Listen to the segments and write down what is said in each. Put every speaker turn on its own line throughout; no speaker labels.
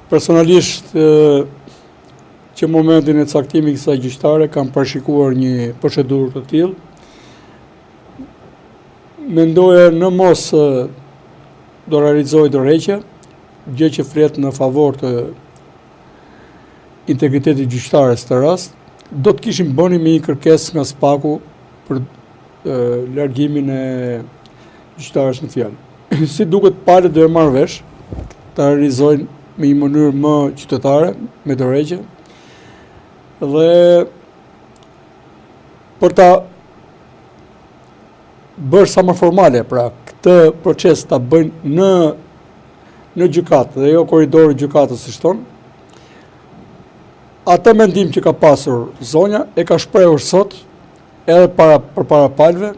Personalisht, që momentin e caktimit kësaj gjyqtare kam parashikuar një procedurë të tillë. Mendoja në mos do realizoj dorëheqje, gjë që flet në favor të integritetit gjyqtares të rast, do të kishim bëni me një kërkesë nga SPAK-u për largimin e gjyqtares në fjalë. Si duket palët do e marrë vesh, ta realizojnë me një mënyrë më qytetare, me dorëheqje, dhe për ta bërë sa më formale, pra këtë proces ta bëjnë në gjykatë dhe jo korridori gjykatës së shtonë. Atë mendim që ka pasur zonja e ka shprehur sot edhe përpara palëve,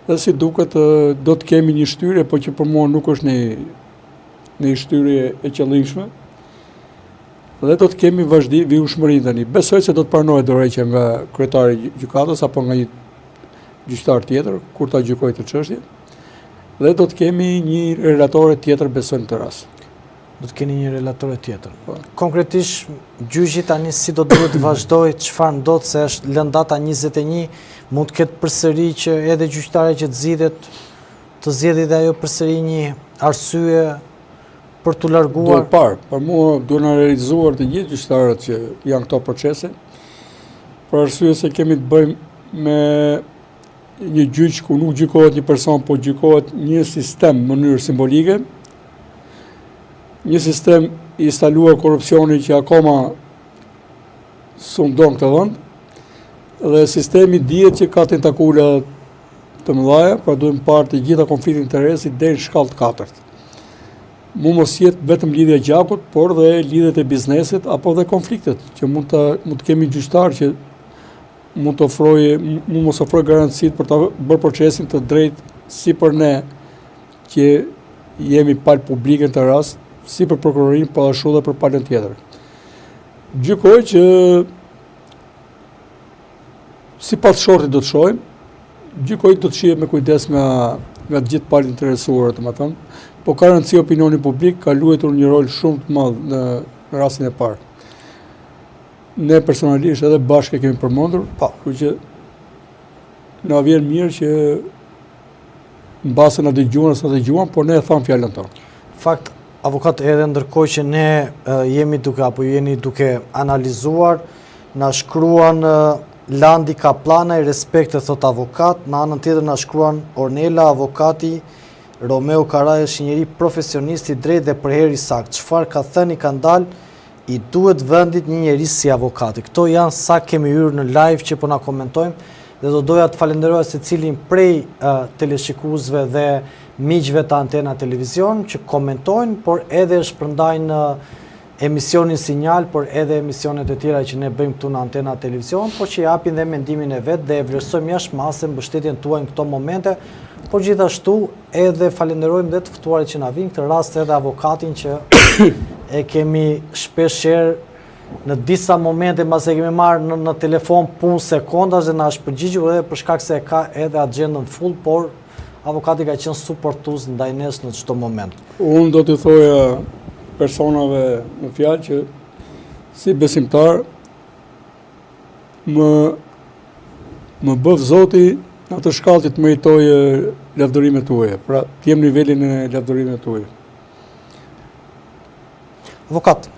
dhe si duket do të kemi një shtyrje, po që për mua nuk është një shtyrje e qëllimshme, dhe do të kemi vijshmërinë tani. Besoj se do të pranohet dorëheqja nga kryetari i gjykatës apo nga një gjyqtar tjetër kur ta gjykojë të çështje, dhe do të kemi një relatore tjetër, besoj në të rast.
Do të keni një relatore tjetër. Konkretisht, gjyqi tani si do duhet të vazhdoj, çfarë ndodh, se është lënë data 21, mund të ketë përsëri që edhe gjyqtare që të zgjidhet, të zgjedhë dhe ajo përsëri një arsye për të larguar.
Duhet parë, për mua duhet na realizuar të gjithë gjyqtarët që janë këto procese, për arsye se kemi të bëjmë me një gjyq ku nuk gjykohet një person, po gjykohet një sistem në mënyrë simbolike, një sistem i instaluar korrupsioni që akoma s'u ndon këtë vend, dhe sistemi dihet që ka tentakula të mëdha, pra duhet parë të gjitha konfliktet interesi deri në shkallë të katërt. Mund mos jetë vetëm lidhja e gjakut, por dhe lidhjet e biznesit apo dhe konfliktet, që mund të kemi gjyqtar që mund mos ofroj garancitë për të bërë procesin të drejtë si për ne që jemi palë publike në të rast, si për prokurorinë, po ashtu dhe për palën tjetër. Gjykoj që sipas shortit do të shohim, gjykoj do të shihet me kujdes nga të gjithë palët interesuar, domethënë, po ka rëndësi opinioni publik, ka luajtur një rol shumë të madh në rastin e parë. Ne personalisht edhe bashkë kemi përmendur, kështu që na vjen mirë që mbase na dëgjuan, por ne e tham fjalën tonë.
Fakt, avokat, edhe ndërkohë që ne jemi duke analizuar, na shkruan Landi ka plana i respekte, thot avokat, në anën tjetër na shkruan Ornela, avokati Romeo Karaj është njëri profesionist i drejtë dhe për herë i saktë. Çfarë ka thënë ka ndalë, i duhet vendit një njerëz si avokati. Këto janë sa kemi hyrë në live që po na komentojmë, dhe do doja të falenderoj secilin prej teleshikuesve dhe miqve të Antena Televizion që komentojnë, por edhe shpërndajnë emisionin Sinjal, por edhe emisionet e tjera që ne bëjmë këtu në Antena Televizion, por që japin dhe mendimin e vet dhe e vlerësojmë jashtëmase mbështetjen tuaj në këto momente, por gjithashtu edhe falenderojmë dhe të ftuarit që na vinë, këtë rast edhe avokatin që e kemi shpeshherë në disa momente mbas e kemi marrë në telefon punë sekondash dhe na është përgjigjur edhe për shkak se ka edhe agjendën full, por avokati ka qenë suportues ndaj nesh në çdo moment.
Unë do t'i thoja personave në fjalë që si besimtar më bëv Zoti në atë shkallë që të meritoj lavdërimet tuaja, pra të jem nivelin e lavdërimet tuaja.
Avokat,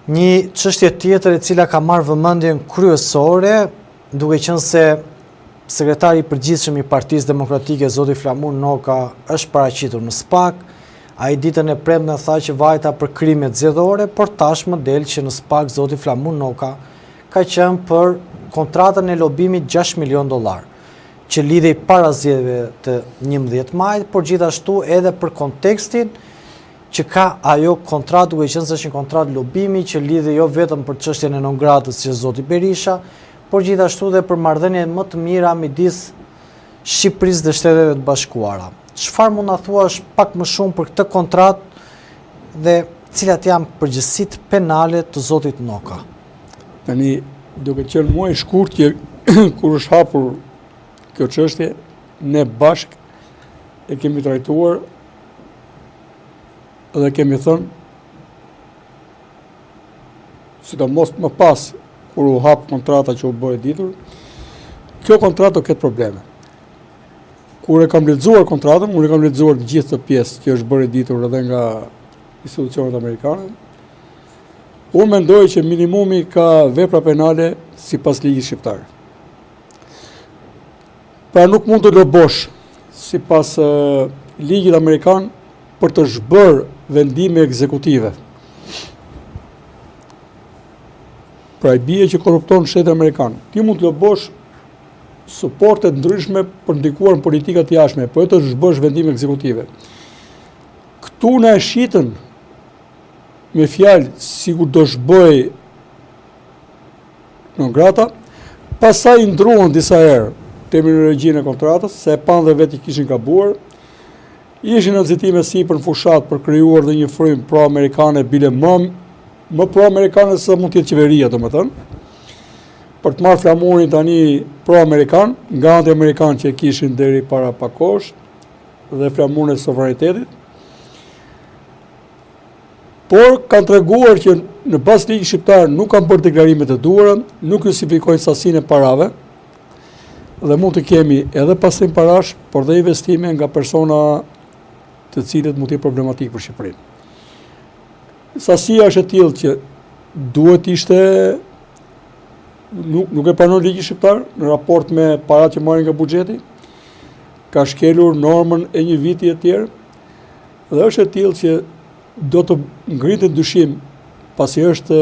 një çështje tjetër e cila ka marrë vëmendjen kryesore, duke qenë se sekretari i përgjithshëm i Partisë Demokratike, zoti Flamur Noka, është paraqitur në SPAK. Ai ditën e premte tha që vajta për krimet zgjedhore, por tashmë del që në SPAK zoti Flamur Noka ka qenë për kontratën e lobimit $6 milion, që lidhej para zgjedhjeve të 11 majit, por gjithashtu edhe për kontekstin që ka ajo kontratë, duke qenë se është një kontratë lobimi që lidhej jo vetëm për çështjen e non-gratës që zoti Berisha, por gjithashtu dhe për marrëdhëniet më të mira midis Shqipërisë dhe Shteteve të Bashkuara. Çfarë mund na thuash pak më shumë për këtë kontratë dhe cilat janë përgjegjësitë penale të zotit Noka?
Tani, duke qenë muaj i shkurt që kur është hapur kjo çështje, ne bashk e kemi trajtuar dhe kemi thënë sidomos më pas kur u hap kontrata që u bë e ditur, kjo kontratë do ketë probleme. Kur e kam lexuar kontratën, unë e kam lexuar të gjithë të pjesë që është bërë e ditur edhe nga institucionet amerikane, unë mendoj që minimumi ka vepra penale sipas ligjit shqiptar. Pra nuk mund të lobosh sipas ligjit amerikan për të zhbërë vendime ekzekutive. Pra i bie që korrupton shtetin amerikan. Ti mund të lobosh suporte ndryshme për ndikuar në politikat jashtme, po e të zhbësh vendime ekzekutive. Këtu në e shitën me fjalë sikur do zhbëj non grata, pastaj ndruan disa herë terminologjinë e kontratës, se e panë dhe vetë i kishin gabuar, ishin nxitime sipër në fushat për krijuar dhe një frymë pro-amerikane, bile më pro-amerikane se mund të jetë qeveria, domethënë, për të marrë flamurin tani pro-amerikan, nga anti-amerikan që e kishin deri para pak kohësh, dhe flamurin e sovranitetit. Por kanë treguar që në bazë ligjit shqiptar nuk kanë bërë deklarimet e duhura, nuk justifikojnë sasinë e parave, dhe mund të kemi edhe pasim parash, por dhe investime nga persona të cilët mund të jetë problematik për Shqipërinë. Sasia është e tillë që duhet ishte nuk e pranon ligji shqiptar në raport me paratë që marrin nga buxheti, ka shkelur normën e një viti e tjerë, dhe është e tillë që do të ngritet dyshim, pasi është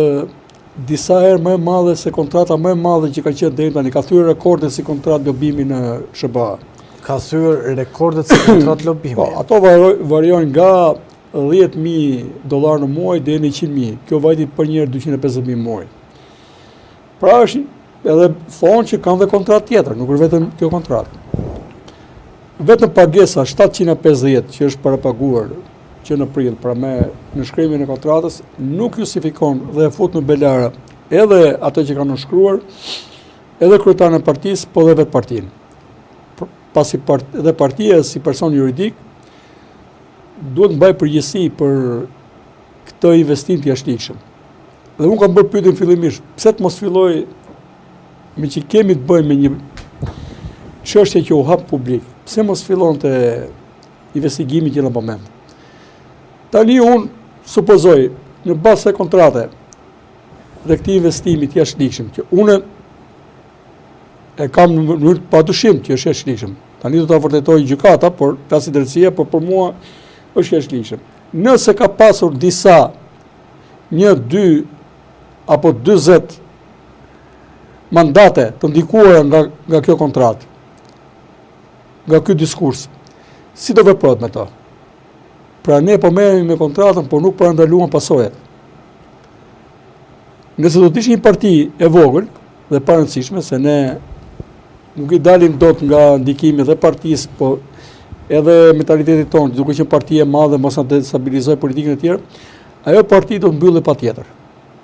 disa herë më e madhe se kontrata më e madhe që ka qenë deri tani, ka thyer rekordet si kontratë lobimi në SBA.
Ka thyer rekordet si kontratë lobimi.
Po, ato variojnë nga $10.000 në muaj deri në 100.000. Kjo vajti për njëherë 250.000 muaj. Pra është edhe thonë që kanë dhe kontratë tjetër, nuk është vetëm kjo kontratë. Vetëm pagesa 750 që është parapaguar që në prill, pra në shkrimin e kontratës, nuk justifikon dhe e fut në belara edhe ato që kanë nënshkruar, edhe kryetarin e partisë, po dhe vetë partinë. Pasi edhe partia si person juridik duhet të mbajë përgjegjësi për këtë investim të jashtëligjshëm. Dhe unë kam bërë pyetjen fillimisht, pse të mos filloj me që kemi të bëjmë me një çështje që u hap publik, pse mos fillonte investigimi që në moment. Tani unë supozoj, në bazë të kontrate dhe këtij investimi të jashtëligjshëm, që unë e kam në mënyrë padyshim që është jashtëligjshëm. Tani do ta vërtetoj gjykata, por klasi drejtësia, por për mua është jashtëligjshëm. Nëse ka pasur disa 1, 2 apo 40 mandate të ndikuara nga kjo kontratë, nga ky diskurs, si do veprohet me to? Pra ne po merremi me kontratën, por nuk parandaluam pasojat. Nëse do të ishte një parti e vogël dhe pa rëndësishme, se ne nuk i dalim dot nga ndikimi dhe partisë, po edhe mentalitetit tonë, duke qenë parti e madhe, mos na destabilizoj politikën e tjerë, ajo parti do të mbyllet patjetër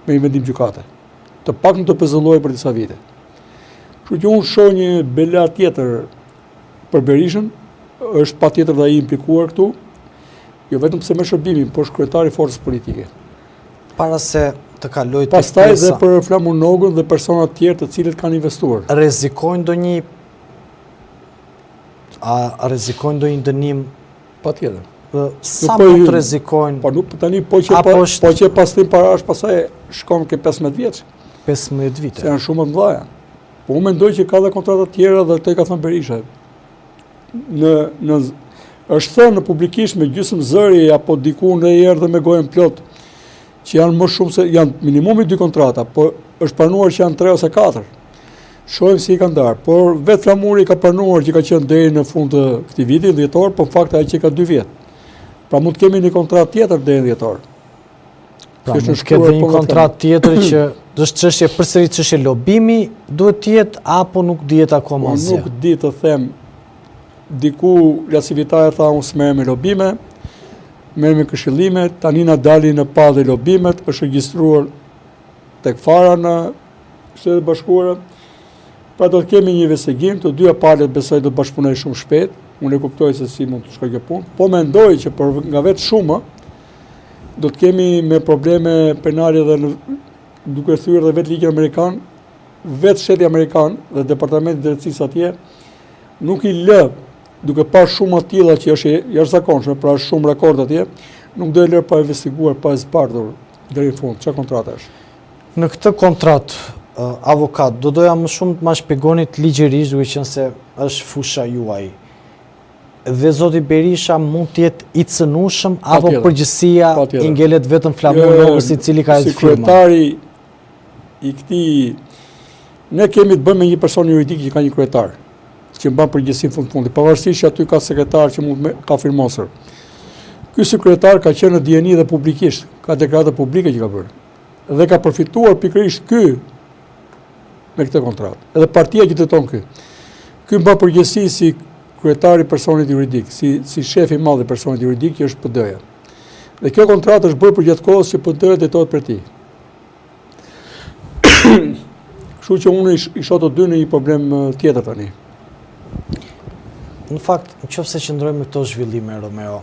me një vendim gjykate. Të paktën të pezullohet për disa vite. Kështu që unë shoh një bela tjetër për Berishën, është patjetër dhe ai implikuar këtu, jo vetëm pse me shërbimin, por është kryetari i forcës politike.
Para se të kaloj të
pastaj dhe për Flamur Nogën dhe persona të tjerë të cilët kanë investuar.
Rrezikojnë ndonjë dënim?
Patjetër.
Sa mund të rrezikojnë?
Po nuk tani po që pastim parash, pastaj shkon ke 15 vjeç.
15 vite.
Se janë shumë të mëdha. Po unë mendoj që ka dhe kontrata të tjera dhe këtë ka thënë Berisha. Është thënë në publikisht me gjysmë zëri apo diku në herë dhe me gojën plot, që janë më shumë se janë minimumi 2 kontrata, po është pranuar që janë 3 ose 4. Shohim si i ka ndarë, por vetë Flamuri ka pranuar që ka qenë deri në fund të këtij viti dhjetor, po në fakt ai që ka 2 vjet. Pra mund të kemi një kontratë tjetër deri në dhjetor.
Pra mund të ketë një kontratë tjetër që është çështje përsëri çështje lobimi, duhet të jetë apo nuk dihet akoma asgjë.
Nuk di të them. Diku klasifitarët tha unë s'merrem me lobime, merrem me këshillime, tani na dalin në pa dhe lobimet, është regjistruar tek fara në Shtetet e Bashkuara. Pra do të kemi një investigim, të dyja palët besoj do të bashkëpunojnë shumë shpejt. Unë e kuptoj se si mund të shkojë kjo punë, po mendoj që nga vetë shuma do të kemi me probleme penale edhe duke thyer dhe vetë ligjin amerikan, vetë shteti amerikan dhe departamenti i drejtësisë atje nuk i lë, duke parë shumë të tilla që është jashtëzakonshme, pra është shumë rekord atje, nuk do e lërë pa investiguar, pa e zbardhur deri në fund. Çfarë kontrata është?
Në këtë kontratë, avokat, do doja më shumë të ma shpjegonit ligjërisht, duke qenë se është fusha juaj. Dhe zoti Berisha mund të jetë i cënueshëm apo përgjësia i ngelet vetëm Flamur Nogës, i cili ka
si
firma?
kryetari i këtij, ne kemi të bëjmë me një person juridik që ka një kryetar, që mban përgjegjësinë fund-fundi, pavarësisht që aty ka sekretar që ka firmosur. Ky sekretar ka qenë në dieni dhe publikisht, ka deklarata publike që ka bërë. Dhe ka përfituar pikërisht ky me këtë kontratë. Edhe partia që teton ky. Ky mban përgjegjësi si kryetari i personit juridik, si shefi i madh i personit juridik që është PD-ja. Dhe kjo kontratë është bërë për gjatë kohës që PD-ja detohet për ti. Kështu që unë i shoh të dy në një problem tjetër tani.
Në fakt, nëse qëndrojmë me këto zhvillime, Romeo,